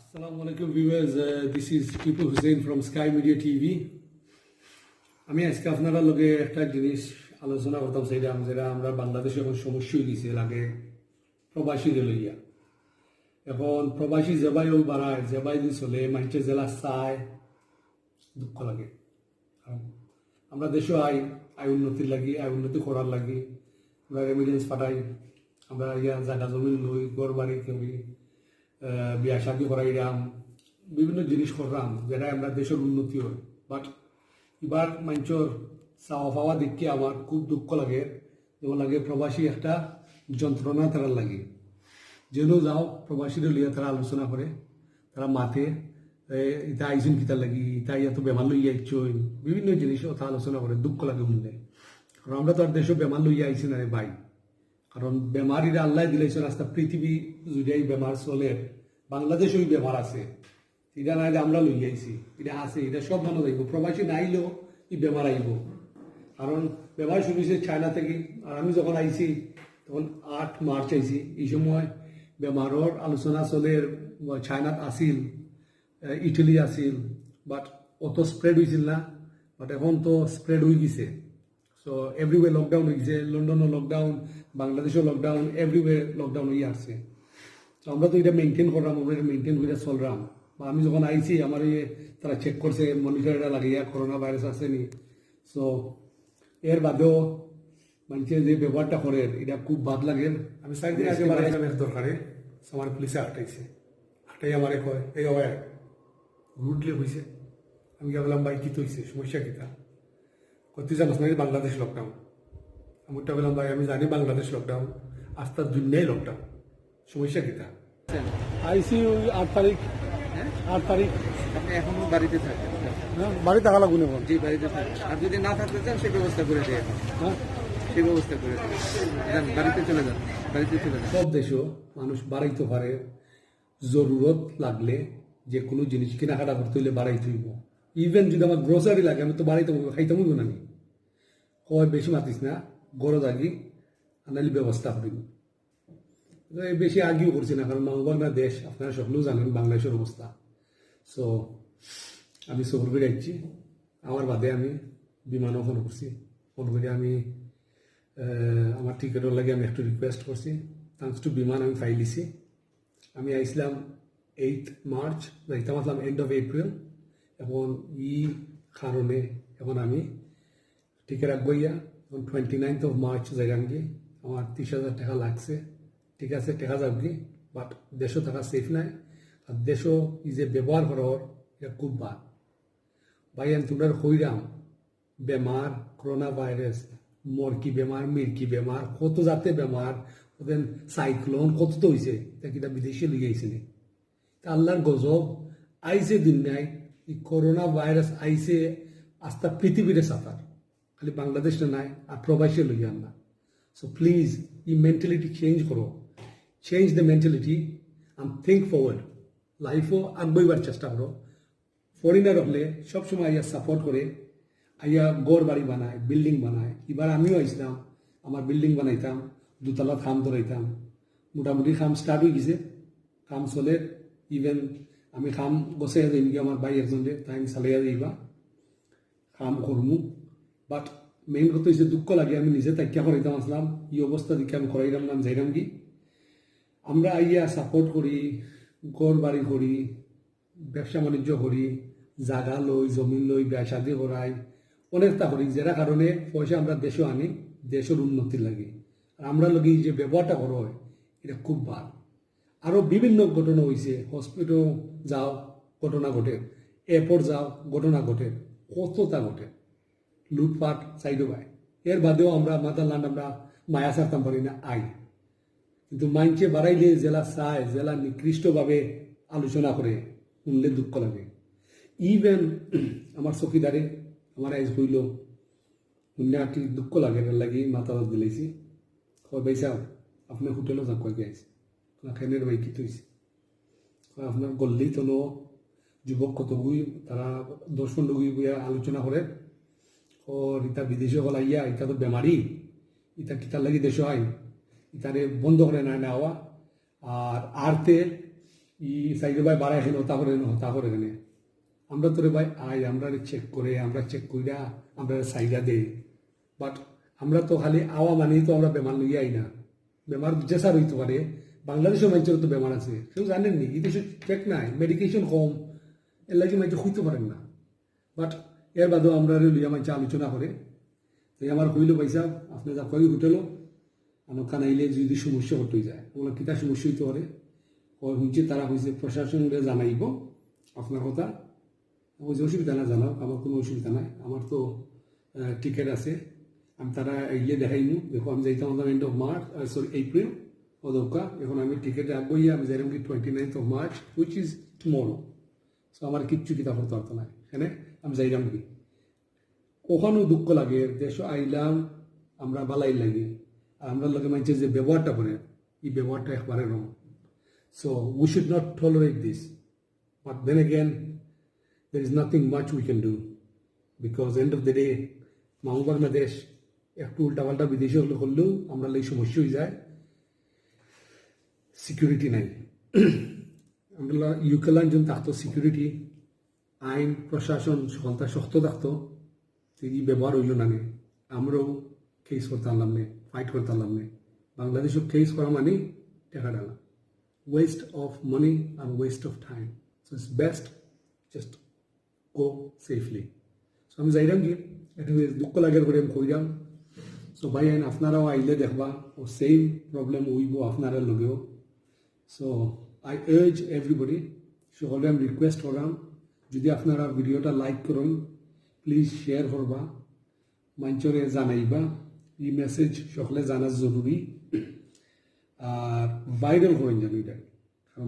Assalamu alaikum viewers, this is Tipu Hussain from Sky Media TV. আমি আজকে আপনারা লগে একটা জিনিস আলোচনা করতাম চাইলাম যেটা আমরা বাংলাদেশে এখন সমস্যা হয়ে গেছে লাগে প্রবাসীদের লইয়া। এখন প্রবাসী যেবাইও বাড়ায় যেবাই দিয়ে চলে মানুষের জেলা চায় দুঃখ লাগে। আমরা দেশে আয় উন্নতির লাগি আয় উন্নতি করার লাগি আমরা রেমিডেন্স পাঠাই, আমরা ইয়া জায়গা জমিন লই ঘর বাড়ি করি, বিয়া শাদি করাইলাম, বিভিন্ন জিনিস করলাম যেটা আমরা দেশের উন্নতি হয়। বাট এবার মানুষের চাওয়া পাওয়া দেখে আমার খুব দুঃখ লাগে, যেমন লাগে প্রবাসী একটা যন্ত্রণা তারা লাগে। যেন যাও প্রবাসীদের লিয়ে তারা আলোচনা করে, তারা মাতে ইতা আইসুন কিতা লাগি, ইতা ইয়া তো বেমার লইয়া আইছই, বিভিন্ন জিনিস কথা আলোচনা করে, দুঃখ লাগে শুনলে। কারণ আমরা তো আর দেশে বেমার লইয়া আইছি না রে ভাই, কারণ বেমার এটা আল্লাহ দিলাইছে রাস্তা পৃথিবী জুড়াই বেমার চলে, বাংলাদেশে ওই বেমার আছে, এটা নাই আমরা লইয়া আইছি, এটা আছে, এটা সব মানুষ আইব, প্রবাসী নাইলেও এই বেমার আইব। কারণ বেমার শুরু হয়েছে চায়না থেকে, আর আমি যখন আইছি তখন 8 মার্চ আইছি, এই সময় বেমারের আলোচনা চলে চায়নাত আসিল, ইটালি আসিল, বাট অত স্প্রেড হয়েছিল না, বাট এখন তো স্প্রেড হয়ে গেছে। সো এভরিওয়ে লকডাউন হয়ে গেছে, লন্ডনও লকডাউন, বাংলাদেশও লকডাউন, এভরিওয়ে লকডাউন হয়ে আসছে। তো আমরা তো এটা মেনটেন করলাম, আমরা এটা মেনটেন করে চললাম। বা আমি যখন আইছি আমার তারা চেক করছে মনিটরটা লাগিয়ে করোনা ভাইরাস আসেনি। সো এর বাদেও মানুষের যে ব্যবহারটা করে এটা খুব বাদ লাগে। আমি 4 দিন আগে বাড়াইলাম এক দরকারে, আমার পুলিশে আটকাইছে, আটকাই আমারে কয় এই হয় রুটলে হয়েছে। আমি বললাম ভাই কী তো হয়েছে, সমস্যা কিতা? তুই জানাস না বাংলাদেশ লকডাউন? আমি বললাম ভাই আমি জানি বাংলাদেশ লকডাউন, আস্তার দুনিয়ায় লকডাউন, সমস্যা কিতা? আইসি ওই 8 তারিখ, 8 তারিখ। আপনি এখনো বাড়িতে থাকেন? বাড়ি থাকা লাগুন এখন। জি বাড়িতে থাকেন, আর যদি না থাকতে চান সেই ব্যবস্থা করে দিয়ে সেই ব্যবস্থা করে যান, বাড়িতে চলে যান, বাড়িতে চলে যান। সব দেশও মানুষ বাড়াইতে পারে, জরুরত লাগলে যে কোনো জিনিস কেনাকাটা করতে হইলে বাড়াইতে হইব। ইভেন যদি আমার গ্রোসারি লাগে আমি তো বাড়াইতে হইব, খাইতে হইব না। আমি কয় বেশি মাতিস না, গরজ আগি আনালি ব্যবস্থা করিব। বেশি আগিও করছি না, কারণ মঙ্গলনা দেশ, আপনারা সকলেও জানেন বাংলাদেশের অবস্থা। সো আমি সফর করে যাচ্ছি, আমার বাদে আমি বিমানও ফোন করছি, ফোন করে আমি আমার টিকিটের লাগে আমি একটু রিকোয়েস্ট করছি, থ্যাঙ্কস টু বিমান আমি ফাইল দিছি। আমি আইসলাম 8 মার্চ, যাইতাম আসলাম এন্ড অফ এপ্রিল। এখন ই কারণে এখন আমি টিকিট রাখবো ইয়া, এখন 29th of March যাইলাম কি, আমার 30,000 টাকা লাগছে। ঠিক আছে, টাকা যাবি, বাট দেশও থাকা সেফ নাই, আর দেশও ই যে ব্যবহার করার এটা খুব বাদ। ভাই আমি তোমরা হইরাম বেমার, করোনা ভাইরাস, মরকি বেমার, মির্কি বেমার, কত জাতের বেমার, ওদের সাইক্লোন কত তো হয়েছে, এটা বিদেশে লিগে আইসে নি। আল্লাহর গজব আইসে দুনিয়ায়, এই করোনা ভাইরাস আইসে আস্তা পৃথিবীরে সাফার, খালি বাংলাদেশ না নাই, আর প্রবাসী লইয়ান না। সো প্লিজ এই মেন্টালিটি চেঞ্জ করো, change the mentality and think forward. লাইফও আগবইবার চেষ্টা করো। ফরেনার হলে সবসময় আইয়া সাপোর্ট করে, আইয়া গড় বাড়ি বানায়, বিল্ডিং বানায়। এবার আমিও আইসলাম, আমার বিল্ডিং বানাইতাম, 2 তলা খাম ধরাইতাম, মোটামুটি খাম স্টার্ট হয়ে গেছে, খাম চলে। ইভেন আমি খাম বসাইয়া দিই নাকি আমার ভাই একজনকে, তাই আমি চালাইয়া দিবা খাম করমু। বাট মেইন কথা হচ্ছে দুঃখ লাগে, আমি নিজে তাকিয়া করাইতাম আসলাম, এই অবস্থা দেখে আমি করাইলাম না, যাইলাম কি আমরা আইয়া সাপোর্ট করি, ঘর বাড়ি করি, ব্যবসা বাণিজ্য করি, জাগা লই, জমিন লই, ব্যবসাদি করাই, অনেকটা করি, যেটা কারণে পয়সা আমরা দেশও আনি, দেশের উন্নতি লাগে। আর আমরা লগি যে ব্যবহারটা করা হয় এটা খুব ভাল। আরও বিভিন্ন ঘটনা হয়েছে, হসপিটাল যাও ঘটনা ঘটে, এয়ারপোর্ট যাও ঘটনা ঘটে, কতটা ঘটে, লুটপাট চাইডো পায়। এর বাদেও আমরা মাদারল্যান্ড আমরা মায়া সারতাম পারি না আই, কিন্তু মাইনকে বাড়াইলে জেলা চায়, জেলা নিকৃষ্টভাবে আলোচনা করে, শুনলে দুঃখ লাগে। ইভেন আমার চকিদারে আমার আইজ হইল শুনলে আর কি দুঃখ লাগে, লাগি মাথা দিলাইছি। কয় ভাই সাহেব আপনি হোটেলও যান, কয়েকে আইসি খাইনের ভাই কি হয়েছে? আপনার গল্লেই তো যুবক কতগুই তারা 10-15 বইয়া আলোচনা করে, ও ইতা বিদেশে হল আইয়া, ইটা তো বেমারি, ইটা কিতার লাগি দেশ হয়, ইতারে বন্ধ করে না নেওয়া। আর আরতে ই সাইডে ভাই বাড়াই হেন হতা করে হতা করে এখানে আমরা তোরে ভাই আমরা চেক করে আমরা চেক কইরা আমরা সাইডা দেই বাট আমরা তো খালি আওয়া মানেই তো আমরা বেমার লইয়াই না বেমার জেসার হইতে পারে বাংলাদেশের মানুষের তো বেমার আছে কেউ জানেননি এই দেশে চেক নাই মেডিকেশন কম এর লাগে মানুষ হইতে পারেন না বাট এর বাদেও আমরা লইয়া মানুষ আলোচনা করে তো আমার হইল পয়সা আপনি যা কই হোটেলও আনখান আইলে যদি সমস্যা করতে যায় ওগুলো কিতা সমস্যা হইতে পারে হয়েছে তারা হয়েছে প্রশাসনকে জানাইব আপনার কথা বলছে অসুবিধা না জানাও আমার কোনো অসুবিধা নাই আমার তো টিকিট আছে আমি তারা ইয়ে দেখাইনি দেখো আমি যাইতাম end of March sorry April অদৌকা এখন আমি টিকিট রাখবো আমি যাইলাম কি 29th of March which is tomorrow so আমার কিচ্ছু কিতা করতে পারতো না এখানে আমি যাইলাম কি ওখানেও দুঃখ লাগে দেশ আইলাম আমরা বালাই লাগে আর আমরা লোকে মানছে যে ব্যবহারটা করে এই ব্যবহারটা একবারে wrong so we should not tolerate this but then again there is nothing much we can do because end of the day মাহবুবার দেশ একটু উল্টাপাল্টা বিদেশি হলে করলেও আমরা এই সমস্যা হয়ে যায় সিকিউরিটি নাই আমরা ইউকেলান যখন থাকতো সিকিউরিটি আইন প্রশাসন সকলটা শক্ত থাকতো এই ব্যবহার হইল না আমরাও কেস করতে পারলাম না ফাইট করতে পারলাম না বাংলাদেশও কেস করা মানে টাকা ডালা West of money and West of time so it's best just go safely so আমি যাইলাম কি একটু দুঃখ লাগার করে আমি কইলাম সো ভাই আইন আপনারাও আইলে দেখবা ও সেম প্রবলেম হইব আপনারা লগেও সো আই আর্জ এভরিবডি সকলে আমি রিকোয়েস্ট করাম যদি আপনারা ভিডিওটা লাইক করুন প্লিজ শেয়ার করবা মানুষরে জানাইবা এই মেসেজ সকলে জানা জরুরি আর ভাইরাল করেন যেন এটা